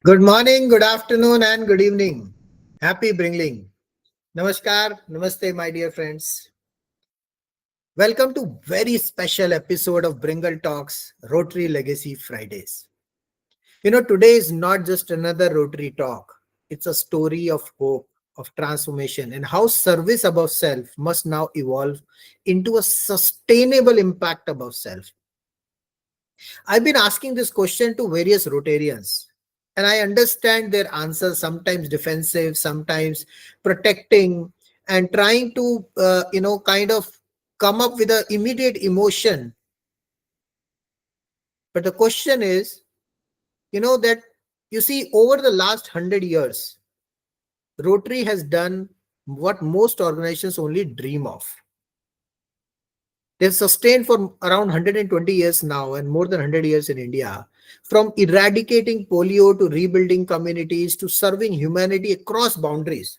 Good morning, good afternoon, and good evening. Happy Bringling. Namaskar, namaste, my dear friends. Welcome to very special episode of Bringle Talks Rotary Legacy Fridays. Today is not just another Rotary talk. It's a story of hope, of transformation, and how service above self must now evolve into a sustainable impact above self. I've been asking this question to various Rotarians, and I understand their answers, sometimes defensive, sometimes protecting, and trying to, kind of come up with an immediate emotion. But the question is, that you see, over the last 100 years, Rotary has done what most organizations only dream of. They've sustained for around 120 years now and more than 100 years in India, from eradicating polio to rebuilding communities to serving humanity across boundaries.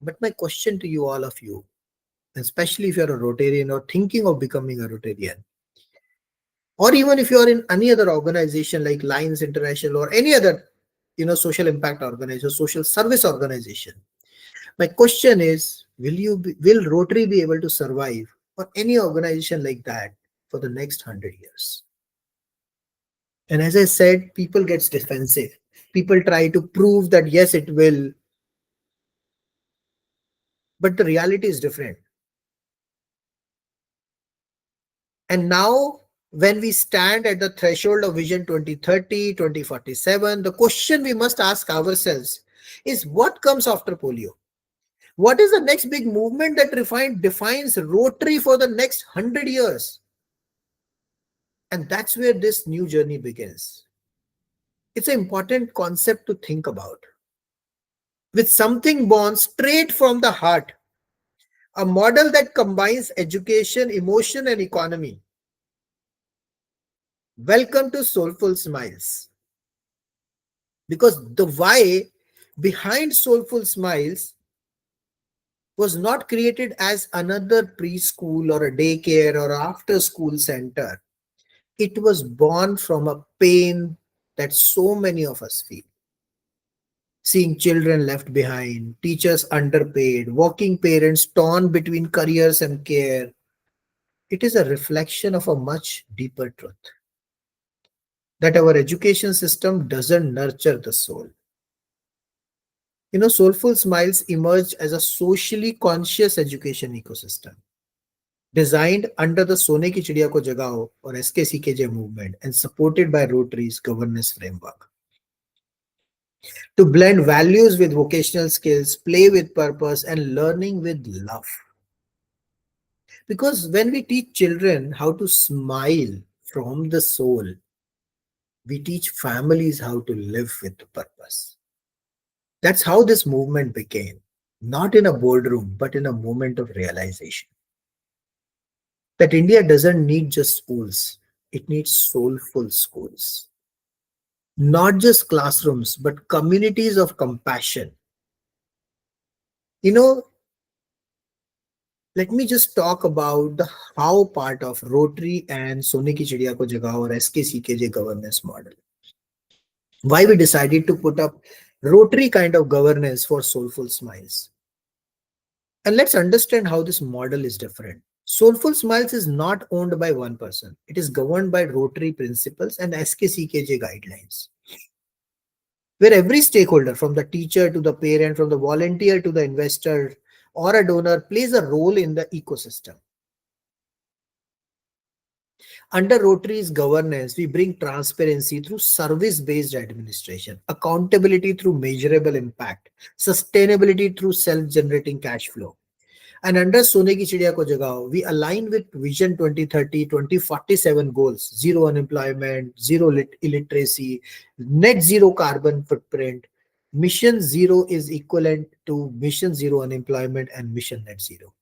But my question to you, all of you, especially if you're a Rotarian or thinking of becoming a Rotarian, or even if you're in any other organization like Lions International or any other, social impact organization, social service organization, my question is, will Rotary be able to survive, or any organization like that, for the next 100 years? And as I said, people gets defensive. People try to prove that yes, it will, but the reality is different. And now, when we stand at the threshold of Vision 2030, 2047, the question we must ask ourselves is, what comes after polio? What is the next big movement that defines Rotary for the next 100 years? And that's where this new journey begins. It's an important concept to think about. With something born straight from the heart, a model that combines education, emotion, and economy. Welcome to Soulful Smiles. Because the why behind Soulful Smiles was not created as another preschool or a daycare or after school center. It was born from a pain that so many of us feel. Seeing children left behind, teachers underpaid, working parents torn between careers and care. It is a reflection of a much deeper truth, that our education system doesn't nurture the soul. Soulful Smiles emerged as a socially conscious education ecosystem, designed under the Sone ki Chidiya ko Jagao or SKCKJ movement and supported by Rotary's governance framework. To blend values with vocational skills, play with purpose, and learning with love. Because when we teach children how to smile from the soul, we teach families how to live with purpose. That's how this movement began, not in a boardroom, but in a moment of realization that India doesn't need just schools, it needs soulful schools. Not just classrooms, but communities of compassion. You know, Let me just talk about the how part of Rotary and Sone ki Chidiya ko Jagao or SKCKJ governance model. Why we decided to put up Rotary kind of governance for Soulful Smiles. And let's understand how this model is different. Soulful Smiles is not owned by one person. It is governed by Rotary principles and SKCKJ guidelines, where every stakeholder, from the teacher to the parent, from the volunteer to the investor or a donor, plays a role in the ecosystem. Under Rotary's governance, we bring transparency through service-based administration, accountability through measurable impact, sustainability through self-generating cash flow. And under Sone ki Chidiya ko Jagao, we align with Vision 2030, 2047 goals: zero unemployment, zero illiteracy, net zero carbon footprint. Mission zero is equivalent to Mission zero unemployment and Mission net zero.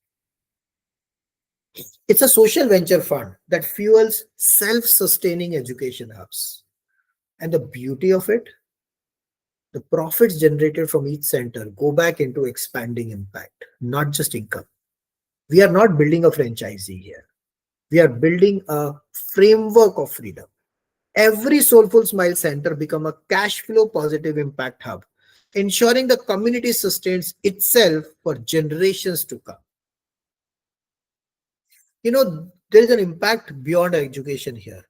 It's a social venture fund that fuels self-sustaining education hubs. And the beauty of it, the profits generated from each center go back into expanding impact, not just income. We are not building a franchisee here. We are building a framework of freedom. Every Soulful Smile center become a cash flow positive impact hub, ensuring the community sustains itself for generations to come. There is an impact beyond education here.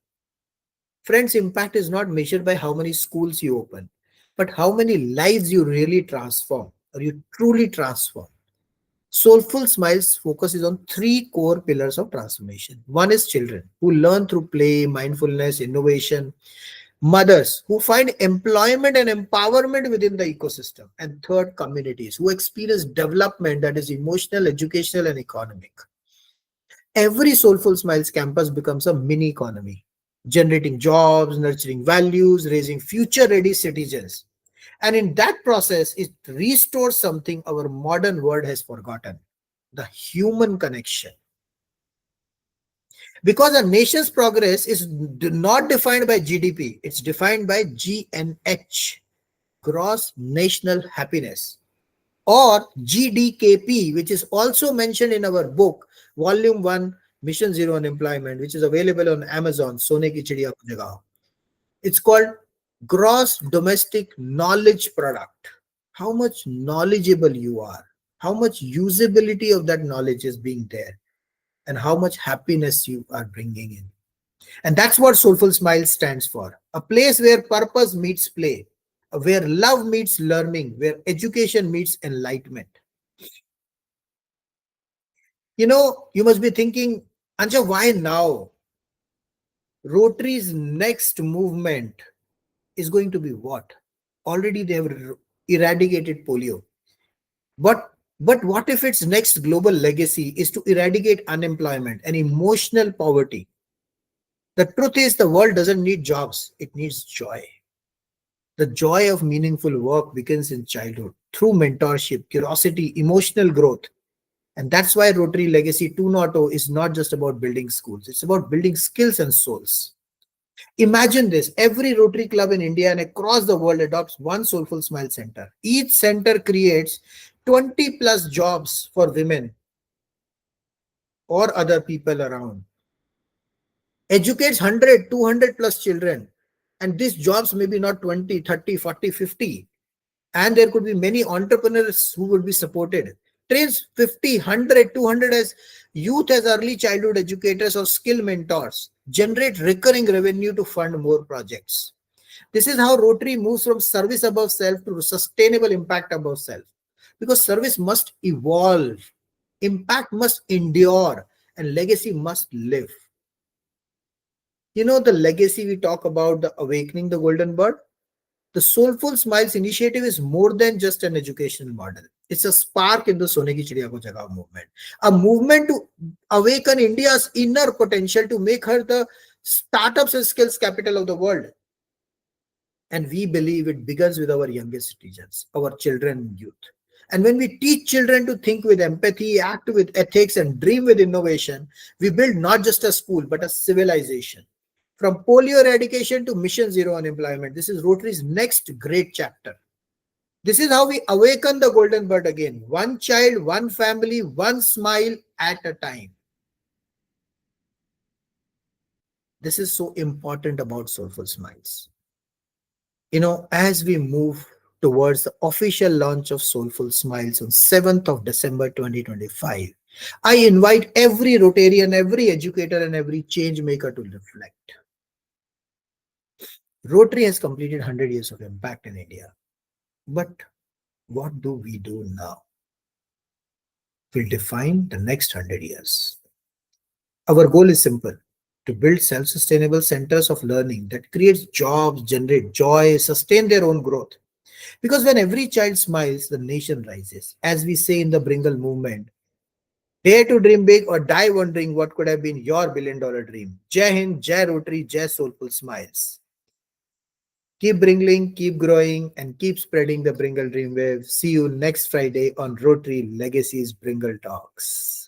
Friends, impact is not measured by how many schools you open, but how many lives you really transform or you truly transform. Soulful Smiles focuses on three core pillars of transformation. One is children who learn through play, mindfulness, innovation. Mothers who find employment and empowerment within the ecosystem. And third, communities who experience development that is emotional, educational, and economic. Every Soulful Smiles campus becomes a mini economy, generating jobs, nurturing values, raising future ready citizens. And in that process, it restores something our modern world has forgotten: the human connection. Because a nation's progress is not defined by GDP, it's defined by GNH, gross national happiness, or GDKP, which is also mentioned in our book, Volume 1, Mission Zero Unemployment, which is available on Amazon, Sone ki Chidiya Jagao. It's called Gross Domestic Knowledge Product. How much knowledgeable you are, how much usability of that knowledge is being there, and how much happiness you are bringing in. And that's what Soulful Smiles stands for: a place where purpose meets play, where love meets learning, where education meets enlightenment. You must be thinking, Anja, why now? Rotary's next movement is going to be what? Already they have eradicated polio. But what if its next global legacy is to eradicate unemployment and emotional poverty? The truth is, the world doesn't need jobs, it needs joy. The joy of meaningful work begins in childhood through mentorship, curiosity, emotional growth. And that's why Rotary Legacy 2.0 is not just about building schools, it's about building skills and souls. Imagine this: every Rotary club in India and across the world adopts one Soulful Smile center. Each center creates 20 plus jobs for women or other people around, educates 100, 200 plus children. And these jobs may be not 20, 30, 40, 50. And there could be many entrepreneurs who would be supported. Trains 50, 100, 200 as youth as early childhood educators or skill mentors. Generate recurring revenue to fund more projects. This is how Rotary moves from service above self to sustainable impact above self. Because service must evolve, impact must endure, and legacy must live. The legacy we talk about, the awakening the golden bird, the Soulful Smiles initiative is more than just an educational model. It's a spark in the Sone ki Chidiya ko Jagao movement. A movement to awaken India's inner potential to make her the startups and skills capital of the world. And we believe it begins with our youngest citizens, our children and youth. And when we teach children to think with empathy, act with ethics, and dream with innovation, we build not just a school, but a civilization. From polio eradication to Mission Zero Unemployment, this is Rotary's next great chapter. This is how we awaken the golden bird again: one child, one family, one smile at a time. This is so important about Soulful Smiles. As we move towards the official launch of Soulful Smiles on 7th of December 2025, I invite every Rotarian, every educator, and every change maker to reflect. Rotary has completed 100 years of impact in India. But what do we do now? Will define the next 100 years. Our goal is simple: to build self-sustainable centers of learning that creates jobs, generate joy, sustain their own growth. Because when every child smiles, the nation rises. As we say in the Bringle movement, dare to dream big or die wondering what could have been your billion-dollar dream. Jai Hind, Jai Rotary, Jai Soulful Smiles. Keep bringing, keep growing, and keep spreading the Bringle dream wave. See you next Friday on Rotary Legacies Bringle Talks.